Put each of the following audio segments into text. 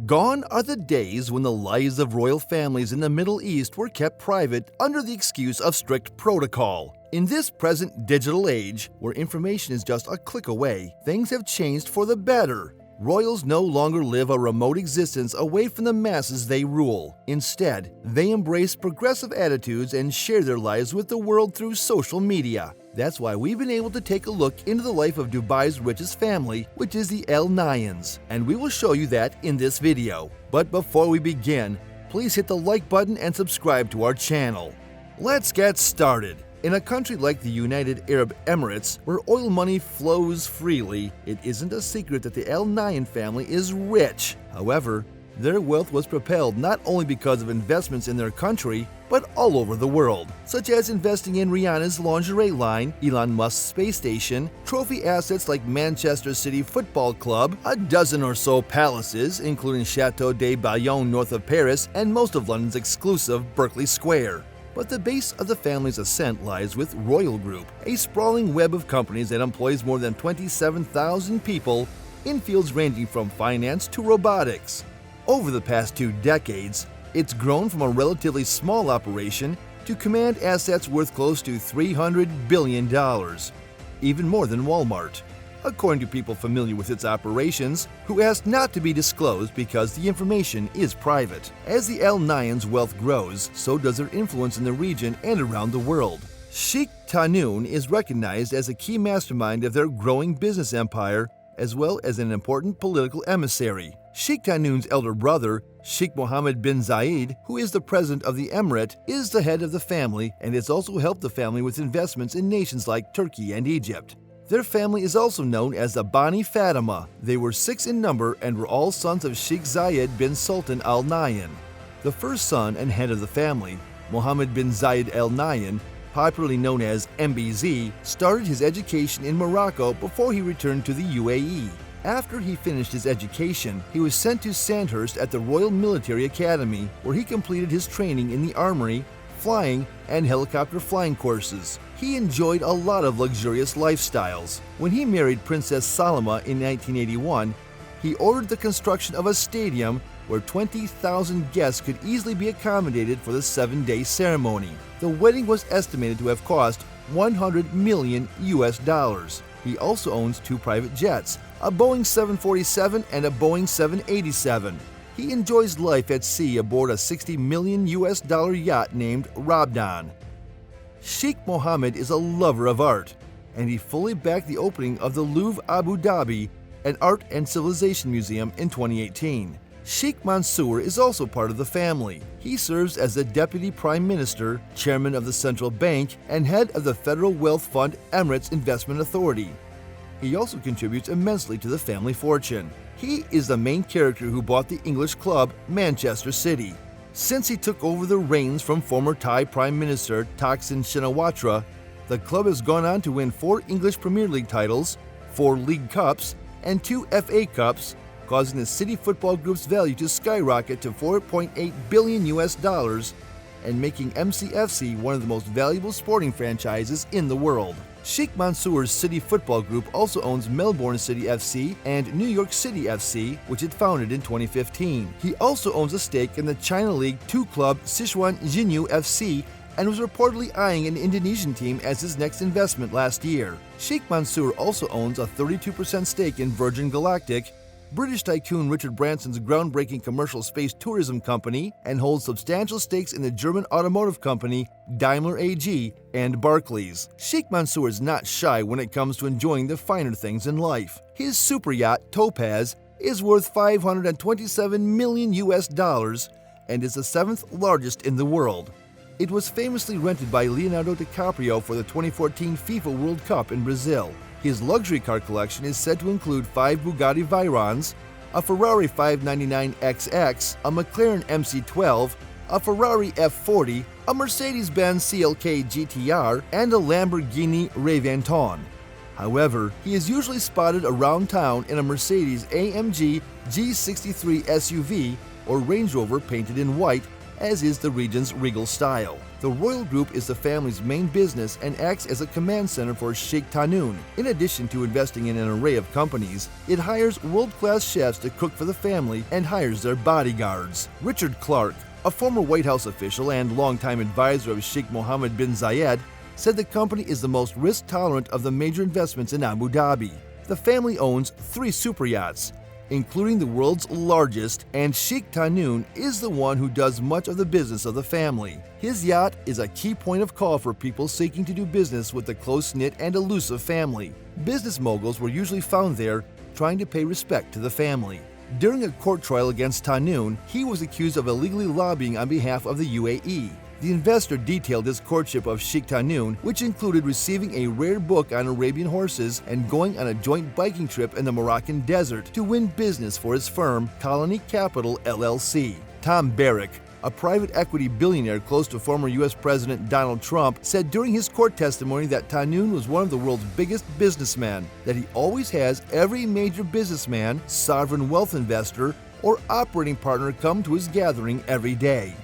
Gone are the days when the lives of royal families in the Middle East were kept private under the excuse of strict protocol. In this present digital age, where information is just a click away, things have changed for the better. Royals no longer live a remote existence away from the masses they rule. Instead, they embrace progressive attitudes and share their lives with the world through social media. That's why we've been able to take a look into the life of Dubai's richest family, which is the Nahyans, and we will show you that in this video. But before we begin, please hit the like button and subscribe to our channel. Let's get started. In a country like the United Arab Emirates, where oil money flows freely, it isn't a secret that the Nahyan family is rich. However, their wealth was propelled not only because of investments in their country, but all over the world, such as investing in Rihanna's lingerie line, Elon Musk's space station, trophy assets like Manchester City Football Club, a dozen or so palaces, including Chateau de Bayonne north of Paris, and most of London's exclusive Berkeley Square. But the base of the family's ascent lies with Royal Group, a sprawling web of companies that employs more than 27,000 people in fields ranging from finance to robotics. Over the past 2 decades, it's grown from a relatively small operation to command assets worth close to $300 billion, even more than Walmart, according to people familiar with its operations, who asked not to be disclosed because the information is private. As the Nahyans' wealth grows, so does their influence in the region and around the world. Sheikh Tahnoon is recognized as a key mastermind of their growing business empire, as well as an important political emissary. Sheikh Tahnoon's elder brother, Sheikh Mohammed bin Zayed, who is the president of the emirate, is the head of the family and has also helped the family with investments in nations like Turkey and Egypt. Their family is also known as the Bani Fatima. They were 6 in number and were all sons of Sheikh Zayed bin Sultan Al Nahyan. The first son and head of the family, Mohammed bin Zayed Al Nahyan, popularly known as MBZ, started his education in Morocco before he returned to the UAE. After he finished his education, he was sent to Sandhurst at the Royal Military Academy, where he completed his training in the armory, flying, and helicopter flying courses. He enjoyed a lot of luxurious lifestyles. When he married Princess Salma in 1981, he ordered the construction of a stadium where 20,000 guests could easily be accommodated for the 7-day ceremony. The wedding was estimated to have cost $100 million. He also owns 2 private jets, a Boeing 747 and a Boeing 787. He enjoys life at sea aboard a $60 million yacht named Rabdan. Sheikh Mohammed is a lover of art, and he fully backed the opening of the Louvre Abu Dhabi, an art and civilization museum, in 2018. Sheikh Mansour is also part of the family. He serves as the Deputy Prime Minister, Chairman of the Central Bank, and head of the Federal Wealth Fund Emirates Investment Authority. He also contributes immensely to the family fortune. He is the main character who bought the English club Manchester City. Since he took over the reins from former Thai Prime Minister Thaksin Shinawatra, the club has gone on to win 4 English Premier League titles, 4 League Cups, and 2 FA Cups, causing the City Football Group's value to skyrocket to $4.8 billion and making MCFC one of the most valuable sporting franchises in the world. Sheikh Mansour's City Football Group also owns Melbourne City FC and New York City FC, which it founded in 2015. He also owns a stake in the China League 2 club Sichuan Jinyu FC and was reportedly eyeing an Indonesian team as his next investment last year. Sheikh Mansour also owns a 32% stake in Virgin Galactic, British tycoon Richard Branson's groundbreaking commercial space tourism company, and holds substantial stakes in the German automotive company Daimler AG and Barclays. Sheikh Mansour is not shy when it comes to enjoying the finer things in life. His super yacht, Topaz, is worth $527 million and is the 7th largest in the world. It was famously rented by Leonardo DiCaprio for the 2014 FIFA World Cup in Brazil. His luxury car collection is said to include 5 Bugatti Veyrons, a Ferrari 599XX, a McLaren MC12, a Ferrari F40, a Mercedes-Benz CLK GTR, and a Lamborghini Reventon. However, he is usually spotted around town in a Mercedes AMG G63 SUV or Range Rover painted in white, as is the region's regal style. The royal group is the family's main business and acts as a command center for Sheikh Tahnoon. In addition to investing in an array of companies, it hires world-class chefs to cook for the family and hires their bodyguards. Richard Clark, a former White House official and longtime advisor of Sheikh Mohammed bin Zayed, said the company is the most risk-tolerant of the major investments in Abu Dhabi. The family owns 3 super yachts, including the world's largest, and Sheikh Tahnoon is the one who does much of the business of the family. His yacht is a key point of call for people seeking to do business with the close-knit and elusive family. Business moguls were usually found there trying to pay respect to the family. During a court trial against Tahnoon, he was accused of illegally lobbying on behalf of the UAE. The investor detailed his courtship of Sheikh Tahnoon, which included receiving a rare book on Arabian horses and going on a joint biking trip in the Moroccan desert to win business for his firm, Colony Capital LLC. Tom Barrack, a private equity billionaire close to former U.S. President Donald Trump, said during his court testimony that Tahnoon was one of the world's biggest businessmen, that he always has every major businessman, sovereign wealth investor, or operating partner come to his gathering every day.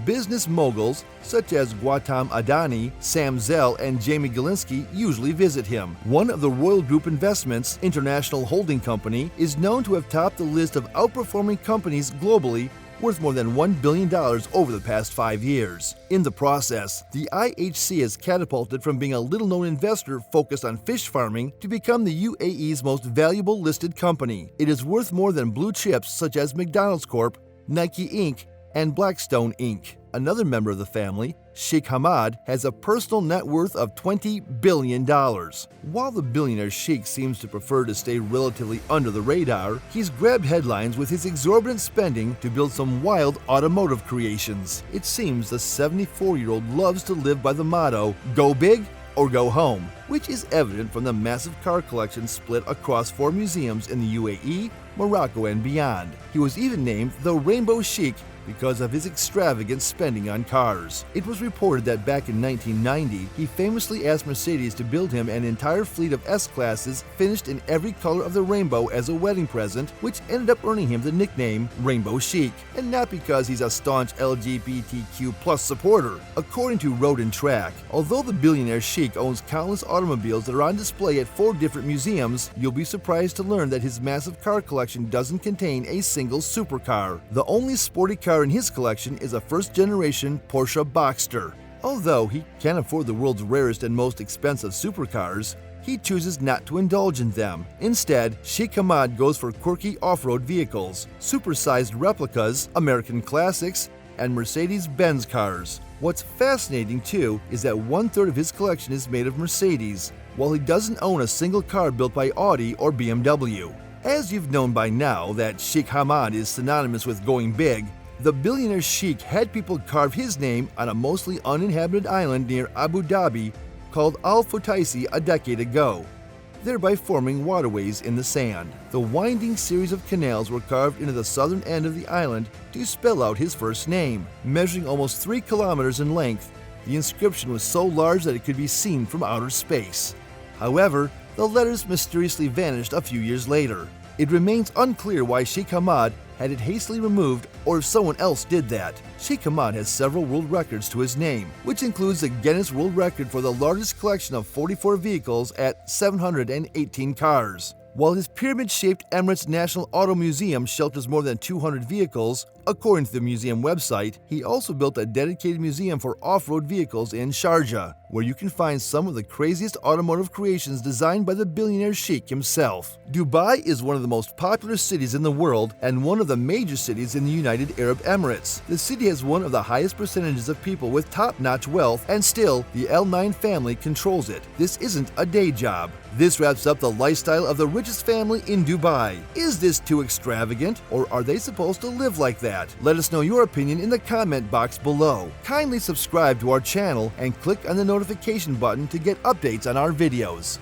Business moguls such as Gautam Adani, Sam Zell, and Jamie Galinsky usually visit him. One of the Royal Group Investments International Holding Company is known to have topped the list of outperforming companies globally, worth more than $1 billion over the past 5 years. In the process, the IHC has catapulted from being a little-known investor focused on fish farming to become the UAE's most valuable listed company. It is worth more than blue chips such as McDonald's Corp., Nike Inc., and Blackstone Inc. Another member of the family, Sheikh Hamad, has a personal net worth of $20 billion. While the billionaire sheikh seems to prefer to stay relatively under the radar, he's grabbed headlines with his exorbitant spending to build some wild automotive creations. It seems the 74-year-old loves to live by the motto, "Go big or go home," which is evident from the massive car collection split across 4 museums in the UAE, Morocco, and beyond. He was even named the Rainbow Sheikh because of his extravagant spending on cars. It was reported that back in 1990, he famously asked Mercedes to build him an entire fleet of S-Classes finished in every color of the rainbow as a wedding present, which ended up earning him the nickname Rainbow Sheikh, and not because he's a staunch LGBTQ+ supporter. According to Road and Track, although the billionaire sheikh owns countless automobiles that are on display at 4 different museums, you'll be surprised to learn that his massive car collection doesn't contain a single supercar. The only sporty car in his collection is a first-generation Porsche Boxster. Although he can afford the world's rarest and most expensive supercars, he chooses not to indulge in them. Instead, Sheikh Hamad goes for quirky off-road vehicles, supersized replicas, American classics, and Mercedes-Benz cars. What's fascinating, too, is that 1/3 of his collection is made of Mercedes, while he doesn't own a single car built by Audi or BMW. As you've known by now that Sheikh Hamad is synonymous with going big, the billionaire sheikh had people carve his name on a mostly uninhabited island near Abu Dhabi called Al Futaisi a decade ago, thereby forming waterways in the sand. The winding series of canals were carved into the southern end of the island to spell out his first name. Measuring almost 3 kilometers in length, the inscription was so large that it could be seen from outer space. However, the letters mysteriously vanished a few years later. It remains unclear why Sheikh Hamad had it hastily removed or if someone else did that. Sheikh Hamad has several world records to his name, which includes the Guinness World Record for the largest collection of 44 vehicles at 718 cars. While his pyramid-shaped Emirates National Auto Museum shelters more than 200 vehicles, according to the museum website, he also built a dedicated museum for off-road vehicles in Sharjah, where you can find some of the craziest automotive creations designed by the billionaire sheikh himself. Dubai is one of the most popular cities in the world and one of the major cities in the United Arab Emirates. The city has one of the highest percentages of people with top-notch wealth, and still, the Al-Nahyans family controls it. This isn't a day job. This wraps up the lifestyle of the richest family in Dubai. Is this too extravagant, or are they supposed to live like that? Let us know your opinion in the comment box below. Kindly subscribe to our channel and click on the notification button to get updates on our videos.